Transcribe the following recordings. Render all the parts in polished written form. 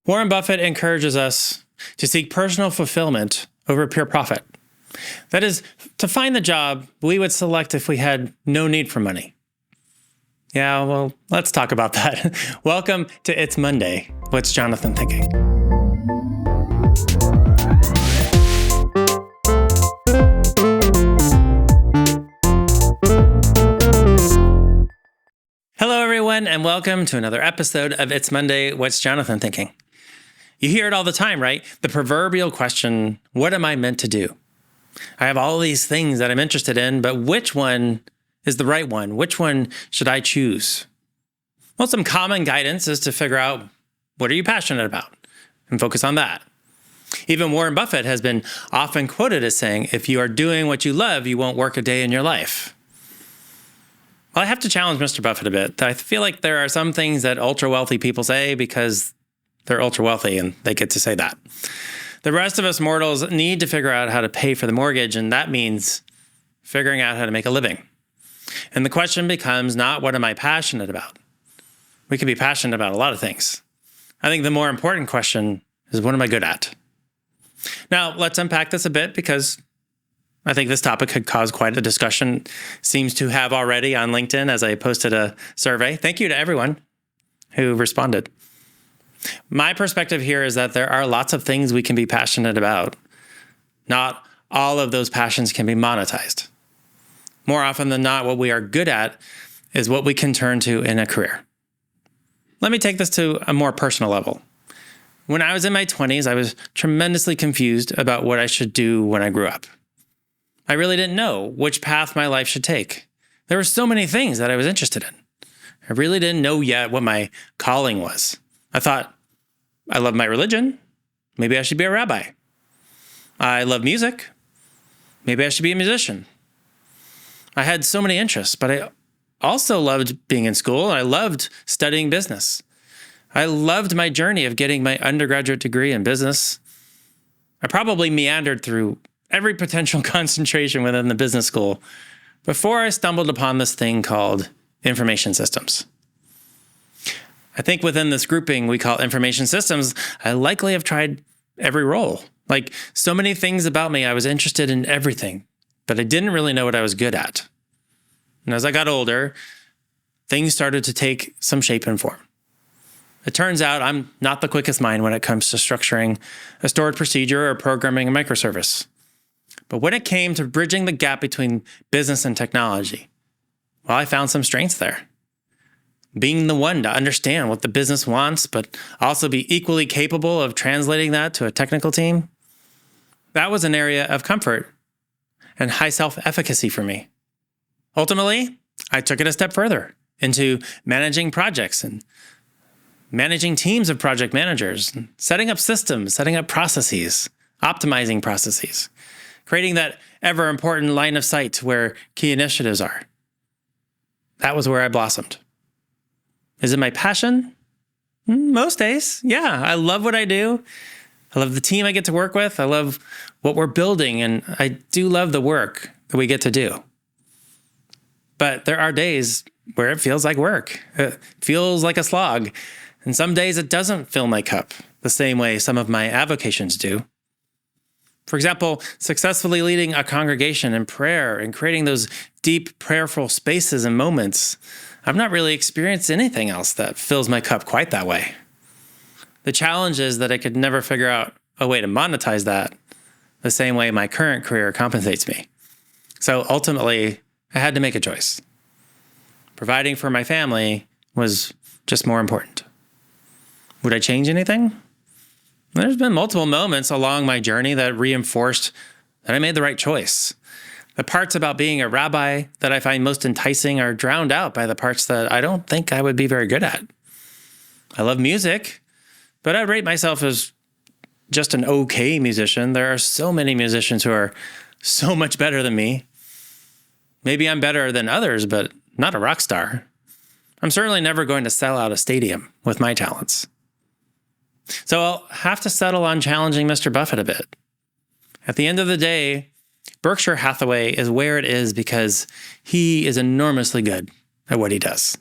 Warren Buffett encourages us to seek personal fulfillment over pure profit. That is, to find the job we would select if we had no need for money. Yeah, well, let's talk about that. Welcome to It's Monday. What's Jonathan thinking? Hello, everyone, and welcome to another episode of It's Monday. What's Jonathan thinking? You hear it all the time, right? The proverbial question, what am I meant to do? I have all these things that I'm interested in, but which one is the right one? Which one should I choose? Well, some common guidance is to figure out, what are you passionate about? And focus on that. Even Warren Buffett has been often quoted as saying, if you are doing what you love, you won't work a day in your life. Well, I have to challenge Mr. Buffett a bit. I feel like there are some things that ultra-wealthy people say because they're ultra-wealthy and they get to say that. The rest of us mortals need to figure out how to pay for the mortgage, and that means figuring out how to make a living. And the question becomes not what am I passionate about? We can be passionate about a lot of things. I think the more important question is what am I good at? Now, let's unpack this a bit because I think this topic could cause quite a discussion. Seems to have already on LinkedIn as I posted a survey. Thank you to everyone who responded. My perspective here is that there are lots of things we can be passionate about. Not all of those passions can be monetized. More often than not, what we are good at is what we can turn to in a career. Let me take this to a more personal level. When I was in my 20s, I was tremendously confused about what I should do when I grew up. I really didn't know which path my life should take. There were so many things that I was interested in. I really didn't know yet what my calling was. I thought, I love my religion. Maybe I should be a rabbi. I love music. Maybe I should be a musician. I had so many interests, but I also loved being in school. I loved studying business. I loved my journey of getting my undergraduate degree in business. I probably meandered through every potential concentration within the business school before I stumbled upon this thing called information systems. I think within this grouping we call information systems, I likely have tried every role. Like so many things about me, I was interested in everything, but I didn't really know what I was good at. And as I got older, things started to take some shape and form. It turns out I'm not the quickest mind when it comes to structuring a stored procedure or programming a microservice. But when it came to bridging the gap between business and technology, well, I found some strengths there. Being the one to understand what the business wants, but also be equally capable of translating that to a technical team, that was an area of comfort and high self-efficacy for me. Ultimately, I took it a step further into managing projects and managing teams of project managers, and setting up systems, setting up processes, optimizing processes, creating that ever important line of sight where key initiatives are. That was where I blossomed. Is it my passion? Most days, yeah. I love what I do. I love the team I get to work with. I love what we're building, and I do love the work that we get to do. But there are days where it feels like work. It feels like a slog. And some days it doesn't fill my cup the same way some of my avocations do. For example, successfully leading a congregation in prayer and creating those deep prayerful spaces and moments, I've not really experienced anything else that fills my cup quite that way. The challenge is that I could never figure out a way to monetize that the same way my current career compensates me. So ultimately, I had to make a choice. Providing for my family was just more important. Would I change anything? There's been multiple moments along my journey that reinforced that I made the right choice. The parts about being a rabbi that I find most enticing are drowned out by the parts that I don't think I would be very good at. I love music, but I'd rate myself as just an okay musician. There are so many musicians who are so much better than me. Maybe I'm better than others, but not a rock star. I'm certainly never going to sell out a stadium with my talents. So I'll have to settle on challenging Mr. Buffett a bit. At the end of the day, Berkshire Hathaway is where it is because he is enormously good at what he does.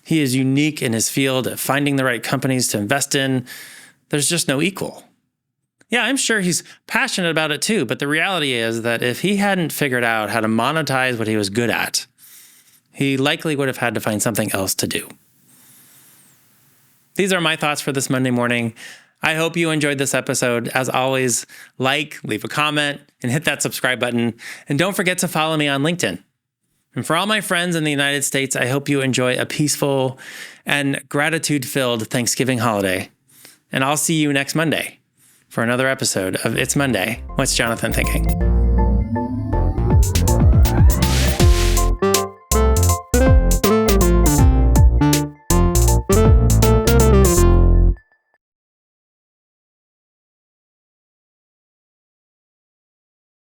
He is unique in his field at finding the right companies to invest in there's just no equal. Yeah, I'm sure he's passionate about it too, but the reality is that if he hadn't figured out how to monetize what he was good at, he likely would have had to find something else to do. These are my thoughts for this Monday morning. I hope you enjoyed this episode. As always, leave a comment, and hit that subscribe button. And don't forget to follow me on LinkedIn. And for all my friends in the United States, I hope you enjoy a peaceful and gratitude-filled Thanksgiving holiday. And I'll see you next Monday for another episode of It's Monday. What's Jonathan Thinking?